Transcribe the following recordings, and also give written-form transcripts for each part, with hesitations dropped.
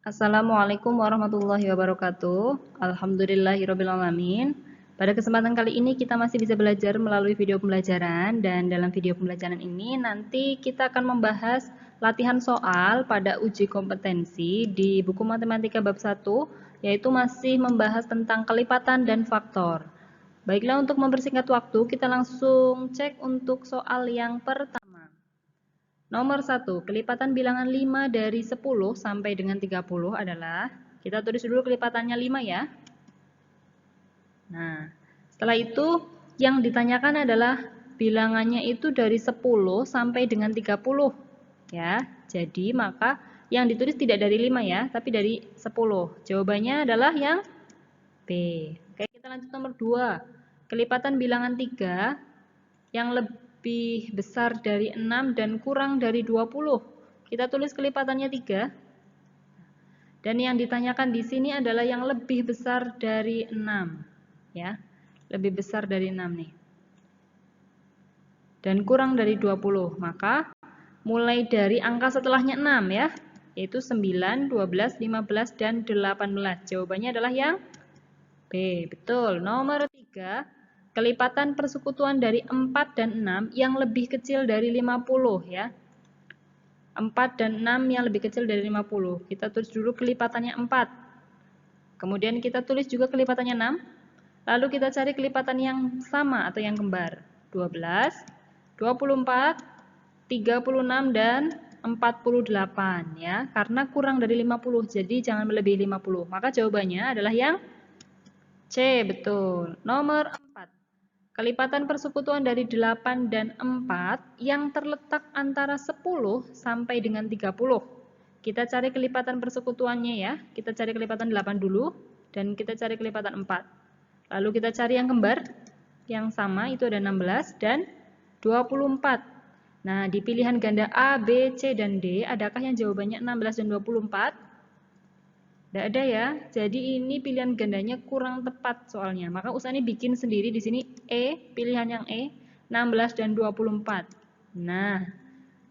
Assalamualaikum warahmatullahi wabarakatuh. Alhamdulillahirrabbilalamin. Pada kesempatan kali ini kita masih bisa belajar melalui video pembelajaran, dan dalam video pembelajaran ini nanti kita akan membahas latihan soal pada uji kompetensi di buku matematika bab 1, yaitu masih membahas tentang kelipatan dan faktor. Baiklah, untuk mempersingkat waktu kita langsung cek untuk soal yang pertama. Nomor 1, kelipatan bilangan 5 dari 10 sampai dengan 30 adalah, kita tulis dulu kelipatannya 5 ya. Nah, setelah itu yang ditanyakan adalah bilangannya itu dari 10 sampai dengan 30 ya. Jadi maka yang ditulis tidak dari 5 ya, tapi dari 10. Jawabannya adalah yang B. Oke, kita lanjut nomor 2. Kelipatan bilangan 3 yang lebih besar dari 6 dan kurang dari 20. Kita tulis kelipatannya 3. Dan yang ditanyakan di sini adalah yang lebih besar dari 6. Ya, lebih besar dari 6 nih. Dan kurang dari 20. Maka mulai dari angka setelahnya 6 ya, yaitu 9, 12, 15, dan 18. Jawabannya adalah yang B. Betul. Nomor 3. Kelipatan persekutuan dari 4 dan 6 yang lebih kecil dari 50 ya. 4 dan 6 yang lebih kecil dari 50. Kita tulis dulu kelipatannya 4. Kemudian kita tulis juga kelipatannya 6. Lalu kita cari kelipatan yang sama atau yang kembar. 12, 24, 36, dan 48 ya. Karena kurang dari 50, jadi jangan melebihi 50. Maka jawabannya adalah yang C, betul. Nomor 4. Kelipatan persekutuan dari 8 dan 4 yang terletak antara 10 sampai dengan 30. Kita cari kelipatan persekutuannya ya. Kita cari kelipatan 8 dulu, dan kita cari kelipatan 4. Lalu kita cari yang kembar, yang sama itu ada 16 dan 24. Nah, di pilihan ganda A, B, C, dan D, adakah yang jawabannya 16 dan 24? Tidak ada ya, jadi ini pilihan gandanya kurang tepat soalnya. Maka Usani bikin sendiri di sini pilihan yang 16 dan 24. Nah,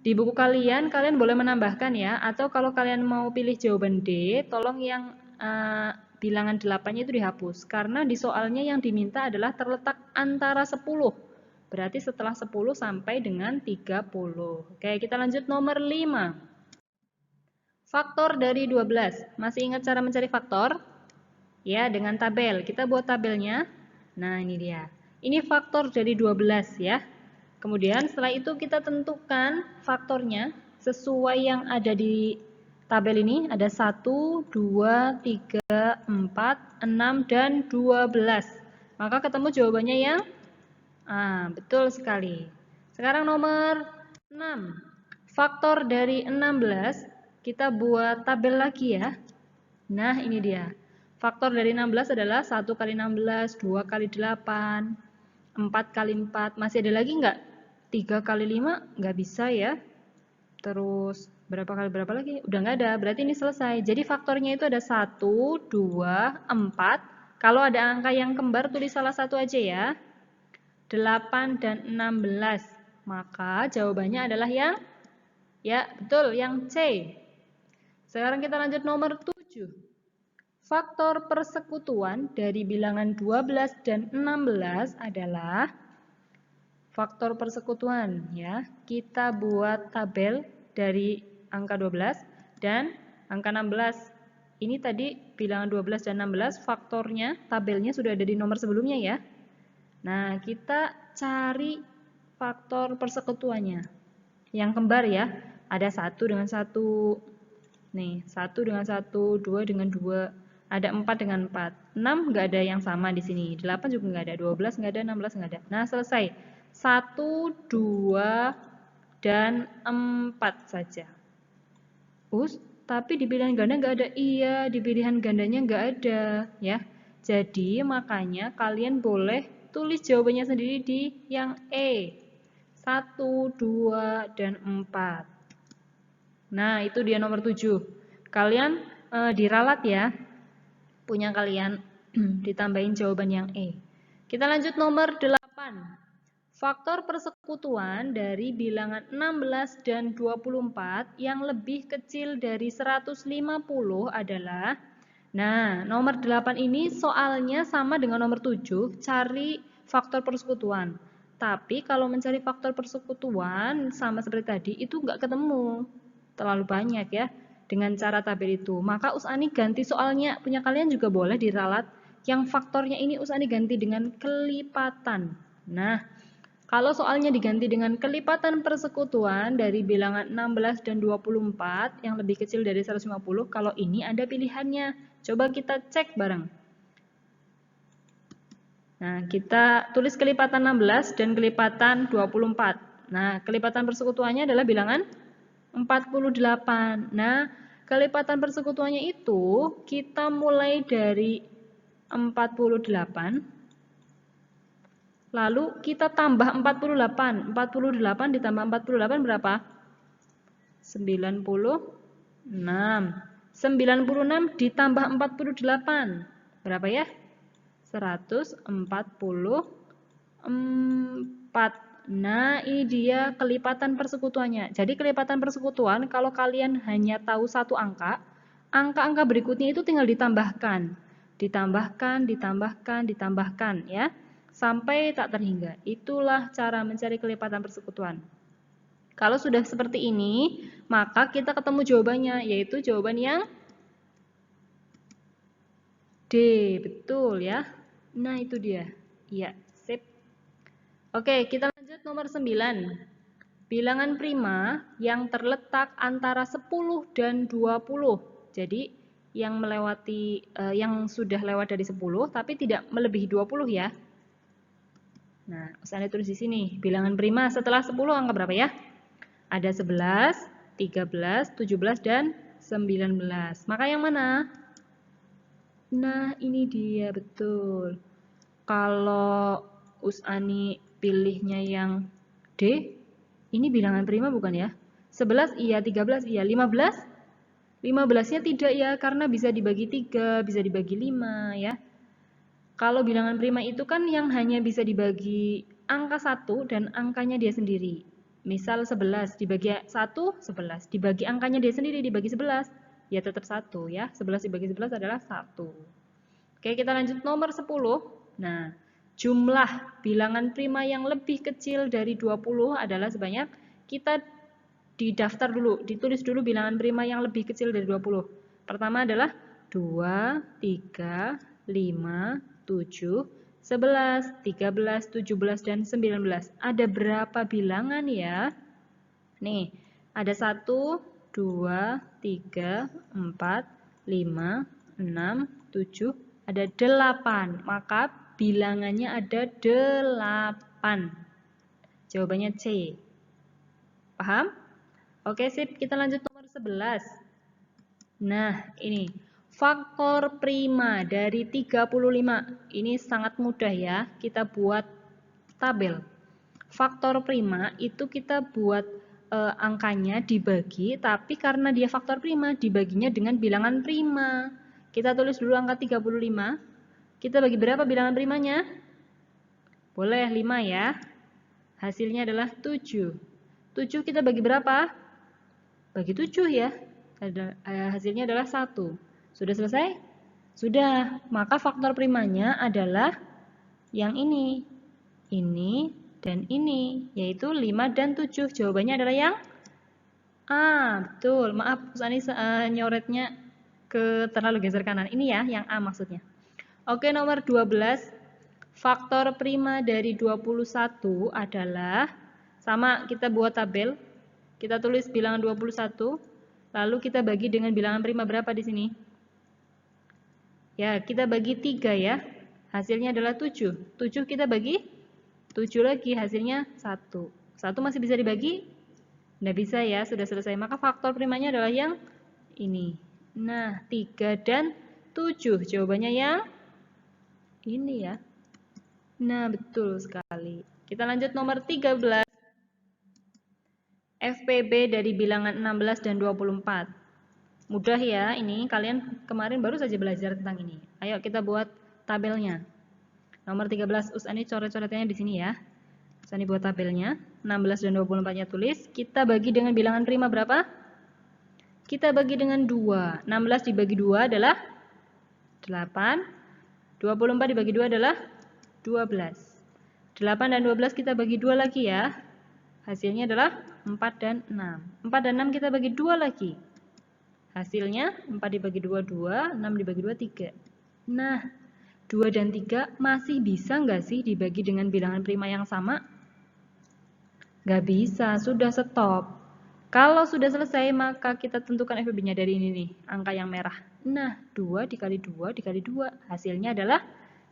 di buku kalian boleh menambahkan ya, atau kalau kalian mau pilih jawaban D, tolong yang bilangan 8-nya itu dihapus. Karena di soalnya yang diminta adalah terletak antara 10. Berarti setelah 10 sampai dengan 30. Oke, kita lanjut nomor 5. Faktor dari 12. Masih ingat cara mencari faktor? Ya, dengan tabel. Kita buat tabelnya. Nah, ini dia. Ini faktor dari 12 ya. Kemudian setelah itu kita tentukan faktornya sesuai yang ada di tabel ini. Ada 1, 2, 3, 4, 6, dan 12. Maka ketemu jawabannya yang betul sekali. Sekarang nomor 6. Faktor dari 16, kita buat tabel lagi ya. Nah, ini dia. Faktor dari 16 adalah 1 kali 16, 2 kali 8, 4 kali 4. Masih ada lagi nggak? 3 kali 5? Nggak bisa ya. Terus, berapa kali berapa lagi? Udah nggak ada, berarti ini selesai. Jadi faktornya itu ada 1, 2, 4. Kalau ada angka yang kembar, tulis salah satu aja ya. 8 dan 16. Maka jawabannya adalah yang betul, yang C. Sekarang kita lanjut nomor 7. Faktor persekutuan dari bilangan 12 dan 16 adalah faktor persekutuan ya. Kita buat tabel dari angka 12 dan angka 16. Ini tadi bilangan 12 dan 16, faktornya, tabelnya sudah ada di nomor sebelumnya ya. Nah, kita cari faktor persekutuannya. Yang kembar ya, ada 1 dengan 1. Nih, 1 dengan 1, 2 dengan 2, ada 4 dengan 4. 6 nggak ada yang sama di sini. 8 juga nggak ada, 12 nggak ada, 16 nggak ada. Nah, selesai. 1, 2, dan 4 saja. Tapi di pilihan ganda nggak ada. Iya, di pilihan gandanya nggak ada ya. Jadi makanya kalian boleh tulis jawabannya sendiri di yang E. 1, 2, dan 4. Nah, itu dia nomor 7. Kalian diralat ya. Punya kalian ditambahin jawaban yang E. Kita lanjut nomor 8. Faktor persekutuan dari bilangan 16 dan 24 yang lebih kecil dari 150 adalah, nah, nomor 8 ini soalnya sama dengan nomor 7, cari faktor persekutuan. Tapi kalau mencari faktor persekutuan sama seperti tadi, itu nggak ketemu. Terlalu banyak ya dengan cara tabel itu. Maka Usani ganti soalnya, punya kalian juga boleh diralat. Yang faktornya ini Usani ganti dengan kelipatan. Nah, kalau soalnya diganti dengan kelipatan persekutuan dari bilangan 16 dan 24 yang lebih kecil dari 150, kalau ini ada pilihannya. Coba kita cek bareng. Nah, kita tulis kelipatan 16 dan kelipatan 24. Nah, kelipatan persekutuannya adalah bilangan 48. Nah, kelipatan persekutuannya itu kita mulai dari 48. Lalu kita tambah 48. 48 ditambah 48 berapa? 96. 96 ditambah 48. Berapa ya? 144. Nah, ini dia kelipatan persekutuannya. Jadi kelipatan persekutuan kalau kalian hanya tahu satu angka, angka-angka berikutnya itu tinggal ditambahkan. Ditambahkan ya. Sampai tak terhingga. Itulah cara mencari kelipatan persekutuan. Kalau sudah seperti ini, maka kita ketemu jawabannya, yaitu jawaban yang D. Betul ya. Nah, itu dia. Iya, sip. Oke, kita lanjut nomor 9. Bilangan prima yang terletak antara 10 dan 20. Jadi, yang yang sudah lewat dari 10 tapi tidak melebihi 20 ya. Nah, Usani tulis di sini, bilangan prima setelah 10 angka berapa ya? Ada 11, 13, 17, dan 19. Maka yang mana? Nah, ini dia, betul. Kalau Usani pilihnya yang D, ini bilangan prima bukan ya? 11 iya, 13 iya, 15? 15-nya tidak ya, karena bisa dibagi 3, bisa dibagi 5 ya. Kalau bilangan prima itu kan yang hanya bisa dibagi angka 1 dan angkanya dia sendiri. Misal 11 dibagi 1, 11. Dibagi angkanya dia sendiri, dibagi 11, ya tetap 1 ya. 11 dibagi 11 adalah 1. Oke, kita lanjut nomor 10. Nah, jumlah bilangan prima yang lebih kecil dari 20 adalah sebanyak, kita didaftar dulu, ditulis dulu bilangan prima yang lebih kecil dari 20. Pertama adalah 2, 3, 5, 7, 11, 13, 17, dan 19. Ada berapa bilangan ya? Nih, ada 1, 2, 3, 4, 5, 6, 7, ada 8. Maka bilangannya ada 8. Jawabannya C. Paham? Oke, sip. Kita lanjut nomor 11. Nah, ini. Faktor prima dari 35. Ini sangat mudah ya. Kita buat tabel. Faktor prima itu kita buat angkanya dibagi, tapi karena dia faktor prima, dibaginya dengan bilangan prima. Kita tulis dulu angka 35. Kita bagi berapa bilangan primanya? Boleh 5 ya. Hasilnya adalah 7. 7 kita bagi berapa? Bagi 7 ya. Hasilnya adalah 1. Sudah selesai? Sudah. Maka faktor primanya adalah yang ini, dan ini, yaitu 5 dan 7. Jawabannya adalah yang A. Betul. Maaf, Usani nyoretnya terlalu geser kanan. Ini ya, yang A maksudnya. Oke, nomor 12. Faktor prima dari 21 adalah, sama kita buat tabel. Kita tulis bilangan 21, lalu kita bagi dengan bilangan prima berapa di sini? Ya, kita bagi 3 ya. Hasilnya adalah 7. 7 kita bagi 7 lagi, hasilnya 1. 1 masih bisa dibagi? Nggak bisa ya, sudah selesai. Maka faktor primanya adalah yang ini. Nah, 3 dan 7. Jawabannya yang ini ya. Nah, betul sekali. Kita lanjut nomor 13. FPB dari bilangan 16 dan 24. Mudah ya, ini kalian kemarin baru saja belajar tentang ini. Ayo kita buat tabelnya. Nomor 13, Usani coret-coretnya di sini ya. Usani buat tabelnya. 16 dan 24-nya tulis. Kita bagi dengan bilangan prima berapa? Kita bagi dengan 2. 16 dibagi 2 adalah 8. 24 dibagi 2 adalah 12. 8 dan 12 kita bagi 2 lagi ya. Hasilnya adalah 4 dan 6. 4 dan 6 kita bagi 2 lagi. Hasilnya 4 dibagi 2, 2. 6 dibagi 2, 3. Nah, 2 dan 3 masih bisa nggak sih dibagi dengan bilangan prima yang sama? Nggak bisa, sudah stop. Kalau sudah selesai, maka kita tentukan FEB-nya dari ini nih, angka yang merah. Nah, 2 dikali 2 dikali 2. Hasilnya adalah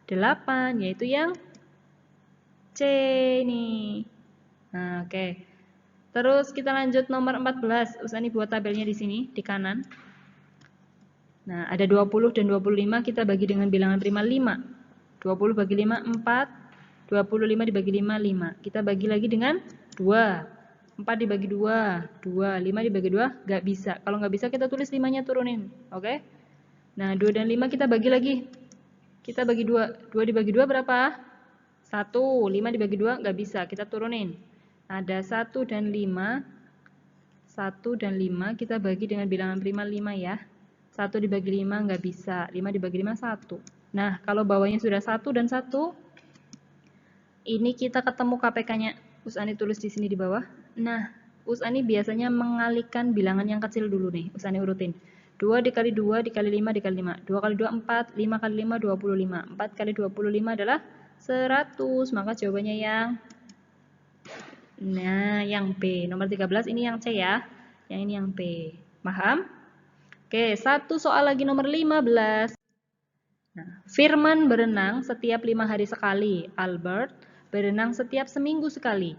8, yaitu yang C nih. Nah, oke. Terus kita lanjut nomor 14. Usani buat tabelnya di sini, di kanan. Nah, ada 20 dan 25, kita bagi dengan bilangan prima 5. 20 bagi 5, 4. 25 dibagi 5, 5. Kita bagi lagi dengan 2. 4 dibagi 2, 2. 5 dibagi 2, nggak bisa. Kalau nggak bisa, kita tulis 5-nya turunin. Oke? Nah, 2 dan 5 kita bagi lagi. Kita bagi 2. 2 dibagi 2 berapa? 1. 5 dibagi 2, nggak bisa. Kita turunin. Ada 1 dan 5. 1 dan 5 kita bagi dengan bilangan prima 5 ya. 1 dibagi 5 nggak bisa. 5 dibagi 5, 1. Nah, kalau bawahnya sudah 1 dan 1, ini kita ketemu KPK-nya. Usani tulis di sini di bawah. Nah, Usani biasanya mengalihkan bilangan yang kecil dulu nih. Usani urutin. 2 dikali 2 dikali 5 dikali 5. 2 kali 2, 4. 5 kali 5, 25. 4 kali 25 adalah 100. Maka jawabannya yang B. Nomor 13 ini yang C ya. Yang ini yang B. Paham? Oke, satu soal lagi nomor 15. Nah, Firman berenang setiap 5 hari sekali. Albert berenang setiap seminggu sekali.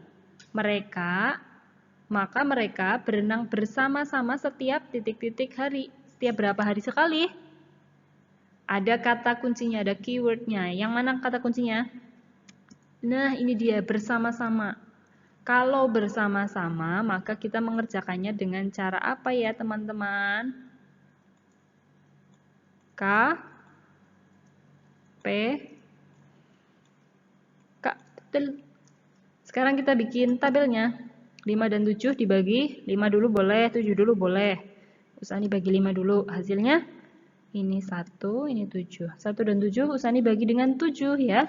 Maka mereka berenang bersama-sama setiap titik-titik hari. Setiap berapa hari sekali? Ada kata kuncinya, ada keywordnya. Yang mana kata kuncinya? Nah, ini dia, bersama-sama. Kalau bersama-sama, maka kita mengerjakannya dengan cara apa ya, teman-teman? K, P, K, betul. Sekarang kita bikin tabelnya. 5 dan 7 dibagi, 5 dulu boleh, 7 dulu boleh. Usani bagi 5 dulu. Hasilnya ini 1, ini 7. 1 dan 7 Usani bagi dengan 7 ya.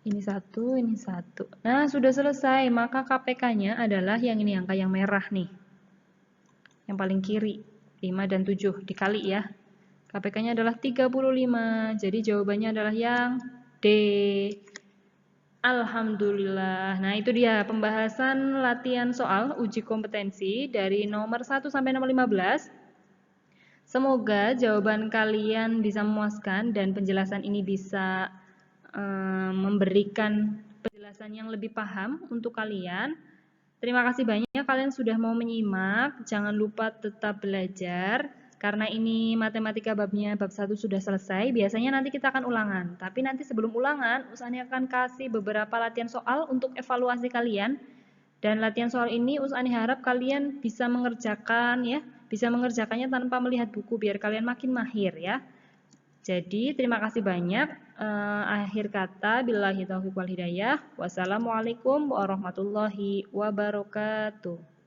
Ini 1, ini 1. Nah, sudah selesai. Maka KPK-nya adalah yang ini, angka yang merah nih. Yang paling kiri. 5 dan 7 dikali ya. KPK-nya adalah 35. Jadi jawabannya adalah yang D. Alhamdulillah. Nah, itu dia pembahasan latihan soal uji kompetensi dari nomor 1 sampai nomor 15. Semoga jawaban kalian bisa memuaskan dan penjelasan ini bisa memberikan penjelasan yang lebih paham untuk kalian. Terima kasih banyak kalian sudah mau menyimak. Jangan lupa tetap belajar. Karena ini matematika babnya bab 1 sudah selesai, biasanya nanti kita akan ulangan. Tapi nanti sebelum ulangan, Usani akan kasih beberapa latihan soal untuk evaluasi kalian. Dan latihan soal ini Usani harap kalian bisa mengerjakan ya, bisa mengerjakannya tanpa melihat buku biar kalian makin mahir ya. Jadi terima kasih banyak. Akhir kata, billahi taufiq wal hidayah. Wassalamualaikum warahmatullahi wabarakatuh.